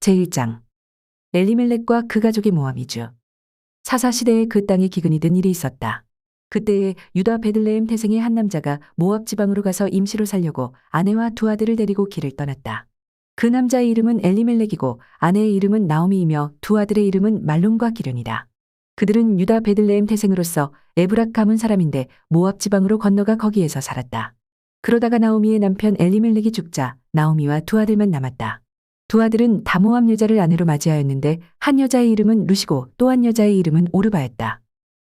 제1장 엘리멜렉과 그 가족의 모압 이주. 사사시대에 그 땅에 기근이 든 일이 있었다. 그때에 유다 베들레헴 태생의 한 남자가 모압 지방으로 가서 임시로 살려고 아내와 두 아들을 데리고 길을 떠났다. 그 남자의 이름은 엘리멜렉이고 아내의 이름은 나오미이며 두 아들의 이름은 말론과 기련이다. 그들은 유다 베들레헴 태생으로서 에브락 가문 사람인데 모압 지방으로 건너가 거기에서 살았다. 그러다가 나오미의 남편 엘리멜렉이 죽자 나오미와 두 아들만 남았다. 두 아들은 다 모압 여자를 아내로 맞이하였는데 한 여자의 이름은 루시고 또 한 여자의 이름은 오르바였다.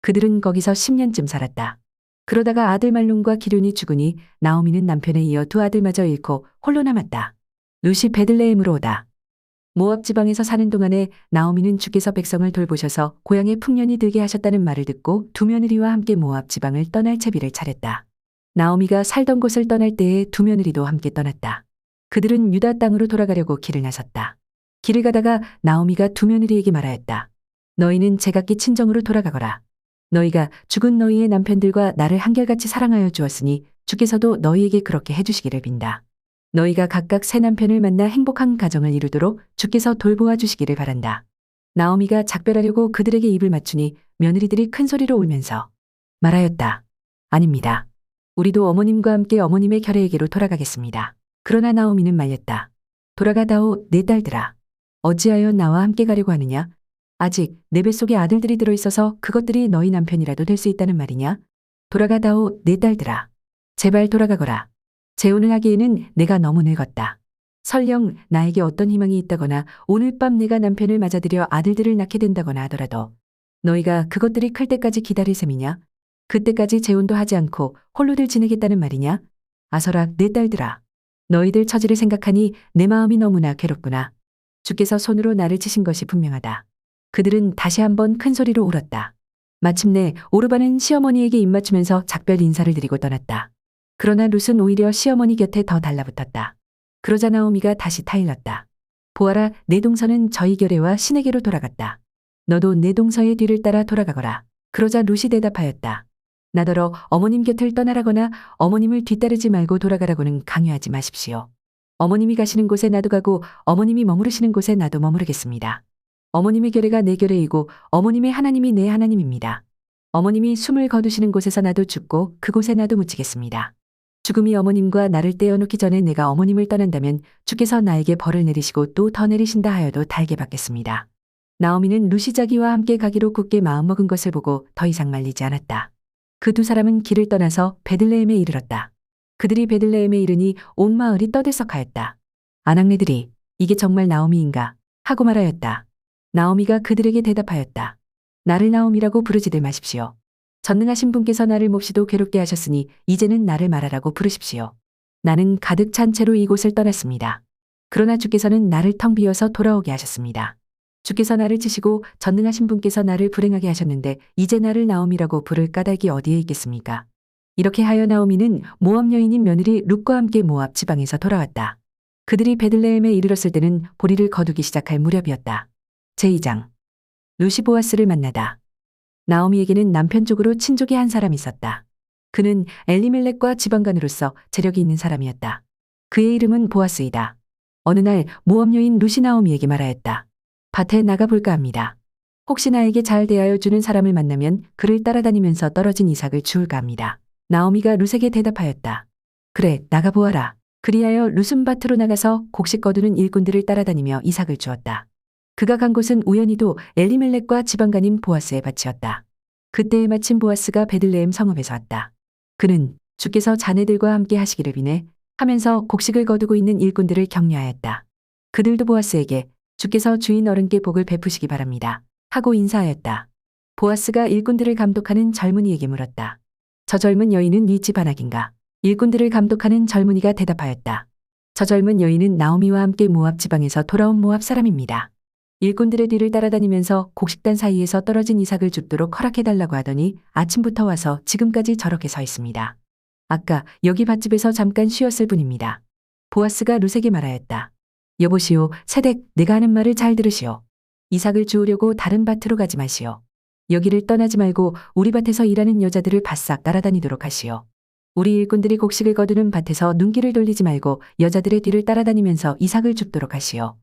그들은 거기서 10년쯤 살았다. 그러다가 아들 말론과 기련이 죽으니 나오미는 남편에 이어 두 아들마저 잃고 홀로 남았다. 루시 베들레헴으로 오다. 모압 지방에서 사는 동안에 나오미는 주께서 백성을 돌보셔서 고향에 풍년이 들게 하셨다는 말을 듣고 두 며느리와 함께 모압 지방을 떠날 채비를 차렸다. 나오미가 살던 곳을 떠날 때에 두 며느리도 함께 떠났다. 그들은 유다 땅으로 돌아가려고 길을 나섰다. 길을 가다가 나오미가 두 며느리에게 말하였다. 너희는 제각기 친정으로 돌아가거라. 너희가 죽은 너희의 남편들과 나를 한결같이 사랑하여 주었으니 주께서도 너희에게 그렇게 해주시기를 빈다. 너희가 각각 새 남편을 만나 행복한 가정을 이루도록 주께서 돌보아 주시기를 바란다. 나오미가 작별하려고 그들에게 입을 맞추니 며느리들이 큰 소리로 울면서 말하였다. 아닙니다. 우리도 어머님과 함께 어머님의 결례에게로 돌아가겠습니다. 그러나 나오미는 말렸다. 돌아가다오 내 딸들아. 어찌하여 나와 함께 가려고 하느냐? 아직 내 뱃속에 아들들이 들어있어서 그것들이 너희 남편이라도 될 수 있다는 말이냐? 돌아가다오 내 딸들아. 제발 돌아가거라. 재혼을 하기에는 내가 너무 늙었다. 설령 나에게 어떤 희망이 있다거나 오늘 밤 내가 남편을 맞아들여 아들들을 낳게 된다거나 하더라도 너희가 그것들이 클 때까지 기다릴 셈이냐? 그때까지 재혼도 하지 않고 홀로들 지내겠다는 말이냐? 아서라 내 딸들아. 너희들 처지를 생각하니 내 마음이 너무나 괴롭구나. 주께서 손으로 나를 치신 것이 분명하다. 그들은 다시 한번 큰 소리로 울었다. 마침내 오르바는 시어머니에게 입맞추면서 작별 인사를 드리고 떠났다. 그러나 룻은 오히려 시어머니 곁에 더 달라붙었다. 그러자 나오미가 다시 타일렀다. 보아라, 내 동서는 저희 결례와 신에게로 돌아갔다. 너도 내 동서의 뒤를 따라 돌아가거라. 그러자 룻이 대답하였다. 나더러 어머님 곁을 떠나라거나 어머님을 뒤따르지 말고 돌아가라고는 강요하지 마십시오. 어머님이 가시는 곳에 나도 가고 어머님이 머무르시는 곳에 나도 머무르겠습니다. 어머님의 결례가 내 결례이고 어머님의 하나님이 내 하나님입니다. 어머님이 숨을 거두시는 곳에서 나도 죽고 그곳에 나도 묻히겠습니다. 죽음이 어머님과 나를 떼어놓기 전에 내가 어머님을 떠난다면 주께서 나에게 벌을 내리시고 또 더 내리신다 하여도 달게 받겠습니다. 나오미는 룻이 자기와 함께 가기로 굳게 마음먹은 것을 보고 더 이상 말리지 않았다. 그 두 사람은 길을 떠나서 베들레헴에 이르렀다. 그들이 베들레헴에 이르니 온 마을이 떠들썩하였다. 아낙네들이 이게 정말 나오미인가 하고 말하였다. 나오미가 그들에게 대답하였다. 나를 나오미라고 부르지들 마십시오. 전능하신 분께서 나를 몹시도 괴롭게 하셨으니 이제는 나를 말하라고 부르십시오. 나는 가득 찬 채로 이곳을 떠났습니다. 그러나 주께서는 나를 텅 비워서 돌아오게 하셨습니다. 주께서 나를 치시고 전능하신 분께서 나를 불행하게 하셨는데 이제 나를 나오미라고 부를 까닭이 어디에 있겠습니까? 이렇게 하여 나오미는 모압 여인인 며느리 룻과 함께 모압 지방에서 돌아왔다. 그들이 베들레헴에 이르렀을 때는 보리를 거두기 시작할 무렵이었다. 제2장 룻이 보아스를 만나다. 나오미에게는 남편 쪽으로 친족이 한 사람이 있었다. 그는 엘리멜렉과 지방간으로서 재력이 있는 사람이었다. 그의 이름은 보아스이다. 어느 날 모압 여인 룻이 나오미에게 말하였다. 밭에 나가볼까 합니다. 혹시 나에게 잘 대하여 주는 사람을 만나면 그를 따라다니면서 떨어진 이삭을 주울까 합니다. 나오미가 룻에게 대답하였다. 그래, 나가보아라. 그리하여 룻은 밭으로 나가서 곡식 거두는 일꾼들을 따라다니며 이삭을 주었다. 그가 간 곳은 우연히도 엘리멜렉과 지방간인 보아스의 밭이었다. 그때에 마침 보아스가 베들레헴 성읍에서 왔다. 그는 주께서 자네들과 함께 하시기를 비네 하면서 곡식을 거두고 있는 일꾼들을 격려하였다. 그들도 보아스에게 주께서 주인 어른께 복을 베푸시기 바랍니다 하고 인사하였다. 보아스가 일꾼들을 감독하는 젊은이에게 물었다. 저 젊은 여인은 네 집 아낙인가? 일꾼들을 감독하는 젊은이가 대답하였다. 저 젊은 여인은 나오미와 함께 모압 지방에서 돌아온 모압 사람입니다. 일꾼들의 뒤를 따라다니면서 곡식단 사이에서 떨어진 이삭을 줍도록 허락해달라고 하더니 아침부터 와서 지금까지 저렇게 서 있습니다. 아까 여기 밭집에서 잠깐 쉬었을 뿐입니다. 보아스가 룻에게 말하였다. 여보시오, 세댁, 내가 하는 말을 잘 들으시오. 이삭을 주우려고 다른 밭으로 가지 마시오. 여기를 떠나지 말고 우리 밭에서 일하는 여자들을 바싹 따라다니도록 하시오. 우리 일꾼들이 곡식을 거두는 밭에서 눈길을 돌리지 말고 여자들의 뒤를 따라다니면서 이삭을 줍도록 하시오.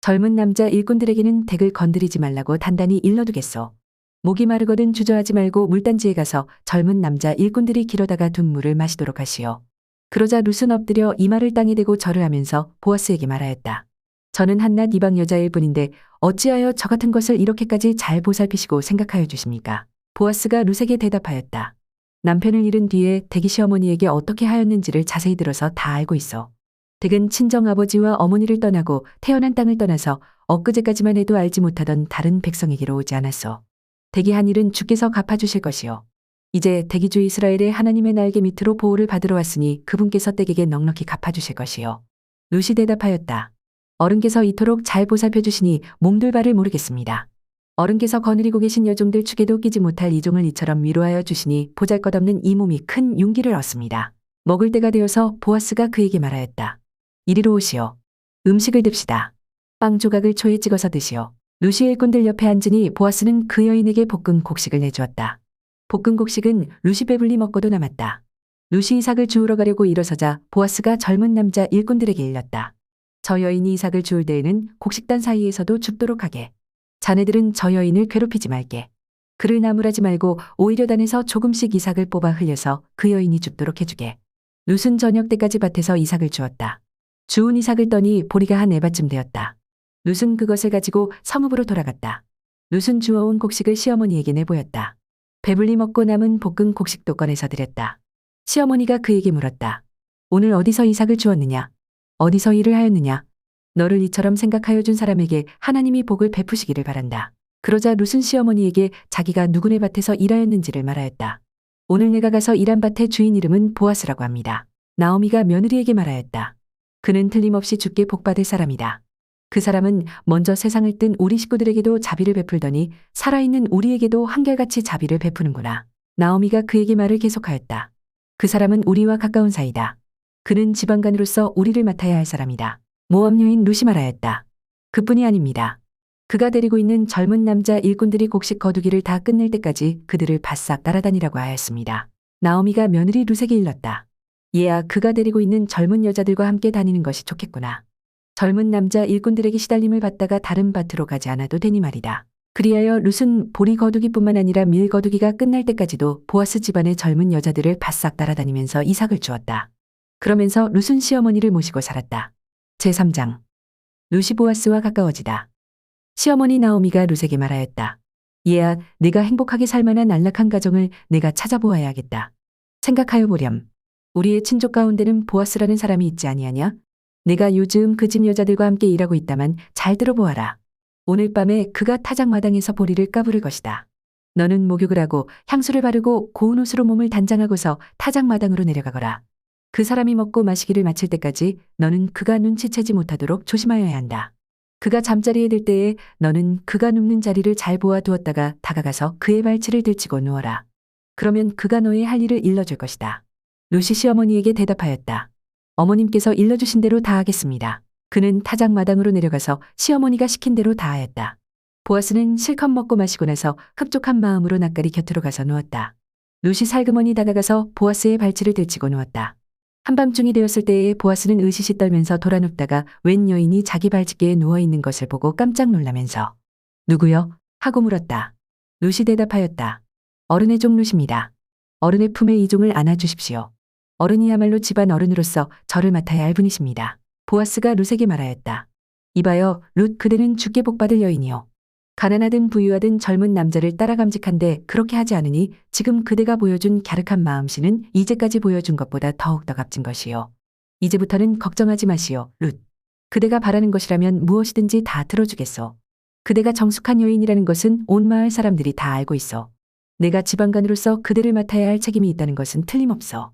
젊은 남자 일꾼들에게는 댁을 건드리지 말라고 단단히 일러두겠소. 목이 마르거든 주저하지 말고 물단지에 가서 젊은 남자 일꾼들이 길어다가 둔 물을 마시도록 하시오. 그러자 룻은 엎드려 이마를 땅에 대고 절을 하면서 보아스에게 말하였다. 저는 한낱 이방 여자일 뿐인데 어찌하여 저 같은 것을 이렇게까지 잘 보살피시고 생각하여 주십니까? 보아스가 룻에게 대답하였다. 남편을 잃은 뒤에 댁이 시어머니에게 어떻게 하였는지를 자세히 들어서 다 알고 있어. 댁은 친정아버지와 어머니를 떠나고 태어난 땅을 떠나서 엊그제까지만 해도 알지 못하던 다른 백성에게로 오지 않았소. 댁이 한 일은 주께서 갚아주실 것이요. 이제 댁이 주 이스라엘의 하나님의 날개 밑으로 보호를 받으러 왔으니 그분께서 댁에게 넉넉히 갚아주실 것이요. 룻이 대답하였다. 어른께서 이토록 잘 보살펴주시니 몸둘 바를 모르겠습니다. 어른께서 거느리고 계신 여종들 축에도 끼지 못할 이종을 이처럼 위로하여 주시니 보잘것없는 이 몸이 큰 용기를 얻습니다. 먹을 때가 되어서 보아스가 그에게 말하였다. 이리로 오시오. 음식을 듭시다. 빵 조각을 초에 찍어서 드시오. 룻이 일꾼들 옆에 앉으니 보아스는 그 여인에게 볶은 곡식을 내주었다. 볶은 곡식은 룻이 배불리 먹고도 남았다. 룻이 이삭을 주우러 가려고 일어서자 보아스가 젊은 남자 일꾼들에게 일렀다. 저 여인이 이삭을 주울 때에는 곡식단 사이에서도 줍도록 하게. 자네들은 저 여인을 괴롭히지 말게. 그를 나무라지 말고 오히려 단에서 조금씩 이삭을 뽑아 흘려서 그 여인이 줍도록 해주게. 룻은 저녁 때까지 밭에서 이삭을 주었다. 주운 이삭을 떠니 보리가 한 에바쯤 되었다. 룻은 그것을 가지고 성읍으로 돌아갔다. 룻은 주워온 곡식을 시어머니에게 내보였다. 배불리 먹고 남은 볶은 곡식도 꺼내서 드렸다. 시어머니가 그에게 물었다. 오늘 어디서 이삭을 주었느냐? 어디서 일을 하였느냐? 너를 이처럼 생각하여 준 사람에게 하나님이 복을 베푸시기를 바란다. 그러자 룻은 시어머니에게 자기가 누구네 밭에서 일하였는지를 말하였다. 오늘 내가 가서 일한 밭의 주인 이름은 보아스라고 합니다. 나오미가 며느리에게 말하였다. 그는 틀림없이 주께 복받을 사람이다. 그 사람은 먼저 세상을 뜬 우리 식구들에게도 자비를 베풀더니 살아있는 우리에게도 한결같이 자비를 베푸는구나. 나오미가 그에게 말을 계속하였다. 그 사람은 우리와 가까운 사이다. 그는 지방간으로서 우리를 맡아야 할 사람이다. 모압 여인 룻이 말하였다. 그뿐이 아닙니다. 그가 데리고 있는 젊은 남자 일꾼들이 곡식 거두기를 다 끝낼 때까지 그들을 바싹 따라다니라고 하였습니다. 나오미가 며느리 룻에게 일렀다. 얘야, 그가 데리고 있는 젊은 여자들과 함께 다니는 것이 좋겠구나. 젊은 남자 일꾼들에게 시달림을 받다가 다른 밭으로 가지 않아도 되니 말이다. 그리하여 룻은 보리 거두기뿐만 아니라 밀 거두기가 끝날 때까지도 보아스 집안의 젊은 여자들을 바싹 따라다니면서 이삭을 주었다. 그러면서 룻은 시어머니를 모시고 살았다. 제3장. 룻이 보아스와 가까워지다. 시어머니 나오미가 룻에게 말하였다. 얘야, 네가 행복하게 살만한 안락한 가정을 내가 찾아보아야겠다. 생각하여 보렴. 우리의 친족 가운데는 보아스라는 사람이 있지 아니하냐? 내가 요즘 그 집 여자들과 함께 일하고 있다만 잘 들어보아라. 오늘 밤에 그가 타작마당에서 보리를 까부를 것이다. 너는 목욕을 하고 향수를 바르고 고운 옷으로 몸을 단장하고서 타작마당으로 내려가거라. 그 사람이 먹고 마시기를 마칠 때까지 너는 그가 눈치채지 못하도록 조심하여야 한다. 그가 잠자리에 들 때에 너는 그가 눕는 자리를 잘 보아 두었다가 다가가서 그의 발치를 들치고 누워라. 그러면 그가 너의 할 일을 일러줄 것이다. 룻이 시어머니에게 대답하였다. 어머님께서 일러주신 대로 다 하겠습니다. 그는 타작마당으로 내려가서 시어머니가 시킨 대로 다 하였다. 보아스는 실컷 먹고 마시고 나서 흡족한 마음으로 낯가리 곁으로 가서 누웠다. 룻이 살그머니 다가가서 보아스의 발치를 들치고 누웠다. 한밤중이 되었을 때에 보아스는 으시시 떨면서 돌아눕다가 웬 여인이 자기 발치개에 누워있는 것을 보고 깜짝 놀라면서 누구요? 하고 물었다. 룻이 대답하였다. 어른의 종 룻입니다. 어른의 품에 이 종을 안아주십시오. 어른이야말로 집안 어른으로서 저를 맡아야 할 분이십니다. 보아스가 룻에게 말하였다. 이봐요, 룻, 그대는 주께 복받을 여인이요. 가난하든 부유하든 젊은 남자를 따라 감직한데 그렇게 하지 않으니 지금 그대가 보여준 갸륵한 마음씨는 이제까지 보여준 것보다 더욱더 값진 것이요. 이제부터는 걱정하지 마시오, 룻. 그대가 바라는 것이라면 무엇이든지 다 들어주겠소. 그대가 정숙한 여인이라는 것은 온 마을 사람들이 다 알고 있어. 내가 지방간으로서 그대를 맡아야 할 책임이 있다는 것은 틀림없어.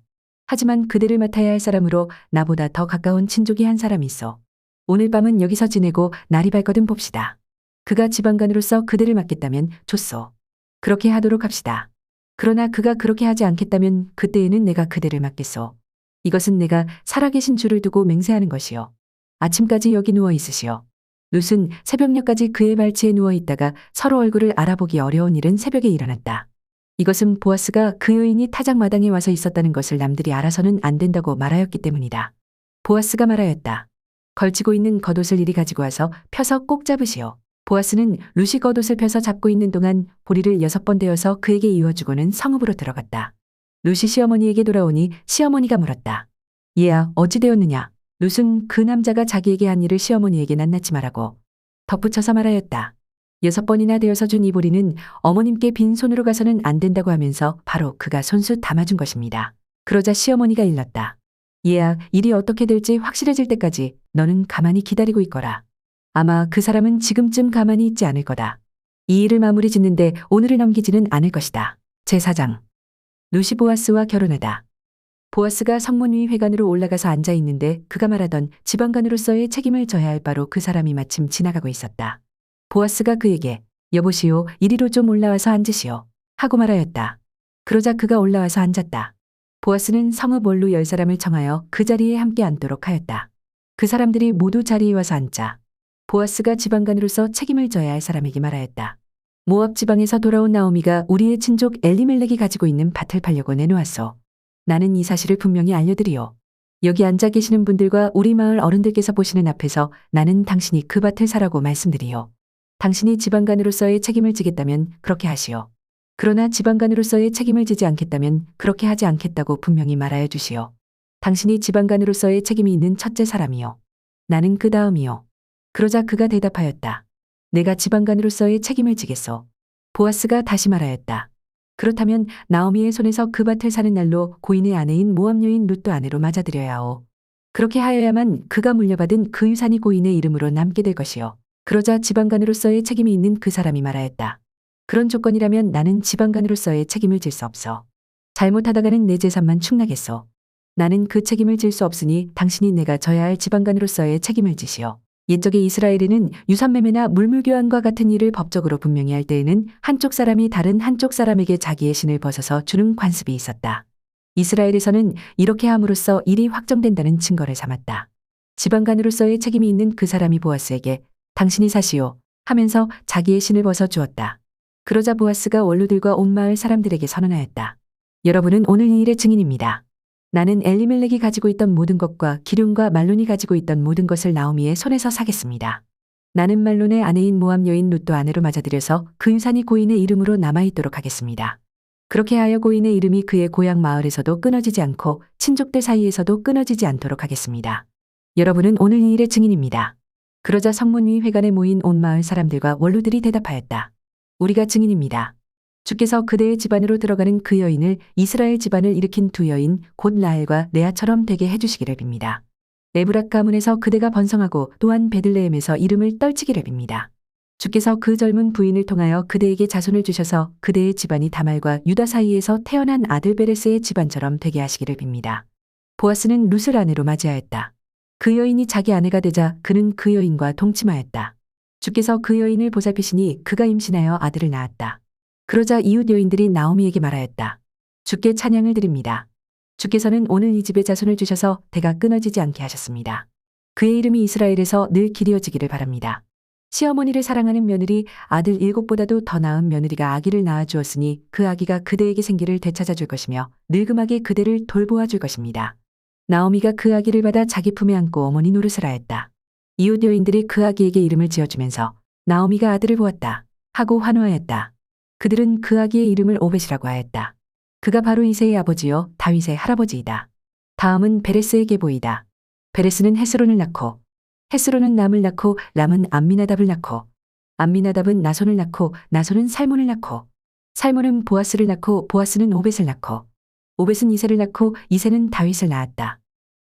하지만 그대를 맡아야 할 사람으로 나보다 더 가까운 친족이 한 사람이 있어. 오늘 밤은 여기서 지내고 날이 밝거든 봅시다. 그가 지방간으로서 그대를 맡겠다면 좋소. 그렇게 하도록 합시다. 그러나 그가 그렇게 하지 않겠다면 그때에는 내가 그대를 맡겠소. 이것은 내가 살아계신 주를 두고 맹세하는 것이요. 아침까지 여기 누워 있으시오. 룻은 새벽녘까지 그의 발치에 누워 있다가 서로 얼굴을 알아보기 어려운 일은 새벽에 일어났다. 이것은 보아스가 그 여인이 타작마당에 와서 있었다는 것을 남들이 알아서는 안 된다고 말하였기 때문이다. 보아스가 말하였다. 걸치고 있는 겉옷을 이리 가지고 와서 펴서 꼭 잡으시오. 보아스는 룻이 겉옷을 펴서 잡고 있는 동안 보리를 6번 대어서 그에게 이어주고는 성읍으로 들어갔다. 룻이 시어머니에게 돌아오니 시어머니가 물었다. 얘야, 어찌 되었느냐? 룻은 그 남자가 자기에게 한 일을 시어머니에게 낱낱이 말하고 덧붙여서 말하였다. 6번이나 되어서 준 이 보리는 어머님께 빈손으로 가서는 안 된다고 하면서 바로 그가 손수 담아준 것입니다. 그러자 시어머니가 일렀다. 얘야, 일이 어떻게 될지 확실해질 때까지 너는 가만히 기다리고 있거라. 아마 그 사람은 지금쯤 가만히 있지 않을 거다. 이 일을 마무리 짓는데 오늘을 넘기지는 않을 것이다. 제4장. 룻이 보아스와 결혼하다. 보아스가 성문 위 회관으로 올라가서 앉아 있는데 그가 말하던 지방간으로서의 책임을 져야 할 바로 그 사람이 마침 지나가고 있었다. 보아스가 그에게 여보시오, 이리로 좀 올라와서 앉으시오 하고 말하였다. 그러자 그가 올라와서 앉았다. 보아스는 성읍 원로 10사람을 청하여 그 자리에 함께 앉도록 하였다. 그 사람들이 모두 자리에 와서 앉자 보아스가 지방간으로서 책임을 져야 할 사람에게 말하였다. 모압 지방에서 돌아온 나오미가 우리의 친족 엘리멜렉이 가지고 있는 밭을 팔려고 내놓았소. 나는 이 사실을 분명히 알려드리오. 여기 앉아 계시는 분들과 우리 마을 어른들께서 보시는 앞에서 나는 당신이 그 밭을 사라고 말씀드리오. 당신이 지방간으로서의 책임을 지겠다면 그렇게 하시오. 그러나 지방간으로서의 책임을 지지 않겠다면 그렇게 하지 않겠다고 분명히 말하여 주시오. 당신이 지방간으로서의 책임이 있는 첫째 사람이요. 나는 그 다음이요. 그러자 그가 대답하였다. 내가 지방간으로서의 책임을 지겠소. 보아스가 다시 말하였다. 그렇다면 나오미의 손에서 그 밭을 사는 날로 고인의 아내인 모압 여인 룻도 아내로 맞아들여야 하오. 그렇게 하여야만 그가 물려받은 그 유산이 고인의 이름으로 남게 될 것이요. 그러자 지방간으로서의 책임이 있는 그 사람이 말하였다. 그런 조건이라면 나는 지방간으로서의 책임을 질 수 없어. 잘못하다가는 내 재산만 축나겠소. 나는 그 책임을 질 수 없으니 당신이 내가 져야 할 지방간으로서의 책임을 지시오. 옛적의 이스라엘에는 유산매매나 물물교환과 같은 일을 법적으로 분명히 할 때에는 한쪽 사람이 다른 한쪽 사람에게 자기의 신을 벗어서 주는 관습이 있었다. 이스라엘에서는 이렇게 함으로써 일이 확정된다는 증거를 삼았다. 지방간으로서의 책임이 있는 그 사람이 보아스에게 당신이 사시오 하면서 자기의 신을 벗어 주었다. 그러자 보아스가 원로들과 온 마을 사람들에게 선언하였다. 여러분은 오늘 이 일의 증인입니다. 나는 엘리멜렉이 가지고 있던 모든 것과 기런과 말론이 가지고 있던 모든 것을 나오미의 손에서 사겠습니다. 나는 말론의 아내인 모압 여인 룻도 아내로 맞아들여서 그 유산이 고인의 이름으로 남아있도록 하겠습니다. 그렇게 하여 고인의 이름이 그의 고향 마을에서도 끊어지지 않고 친족들 사이에서도 끊어지지 않도록 하겠습니다. 여러분은 오늘 이 일의 증인입니다. 그러자 성문 위 회관에 모인 온 마을 사람들과 원로들이 대답하였다. 우리가 증인입니다. 주께서 그대의 집안으로 들어가는 그 여인을 이스라엘 집안을 일으킨 두 여인 곧 라헬과 레아처럼 되게 해주시기를 빕니다. 에브락 가문에서 그대가 번성하고 또한 베들레헴에서 이름을 떨치기를 빕니다. 주께서 그 젊은 부인을 통하여 그대에게 자손을 주셔서 그대의 집안이 다말과 유다 사이에서 태어난 아들 베레스의 집안처럼 되게 하시기를 빕니다. 보아스는 룻을 아내로 맞이하였다. 그 여인이 자기 아내가 되자 그는 그 여인과 동침하였다. 주께서 그 여인을 보살피시니 그가 임신하여 아들을 낳았다. 그러자 이웃 여인들이 나오미에게 말하였다. 주께 찬양을 드립니다. 주께서는 오늘 이 집에 자손을 주셔서 대가 끊어지지 않게 하셨습니다. 그의 이름이 이스라엘에서 늘 길이어지기를 바랍니다. 시어머니를 사랑하는 며느리 아들 7보다도 더 나은 며느리가 아기를 낳아주었으니 그 아기가 그대에게 생기를 되찾아 줄 것이며 늙음하게 그대를 돌보아 줄 것입니다. 나오미가 그 아기를 받아 자기 품에 안고 어머니 노릇을 하였다. 이웃 여인들이 그 아기에게 이름을 지어주면서 나오미가 아들을 보았다 하고 환호하였다. 그들은 그 아기의 이름을 오벳이라고 하였다. 그가 바로 이새의 아버지요 다윗의 할아버지이다. 다음은 베레스의 계보이다. 베레스는 헤스론을 낳고 헤스론은 람을 낳고 람은 암미나답을 낳고 암미나답은 나손을 낳고 나손은 살몬을 낳고 살몬은 보아스를 낳고 보아스는 오벳을 낳고 오벳은 이새를 낳고 이새는 다윗을 낳았다.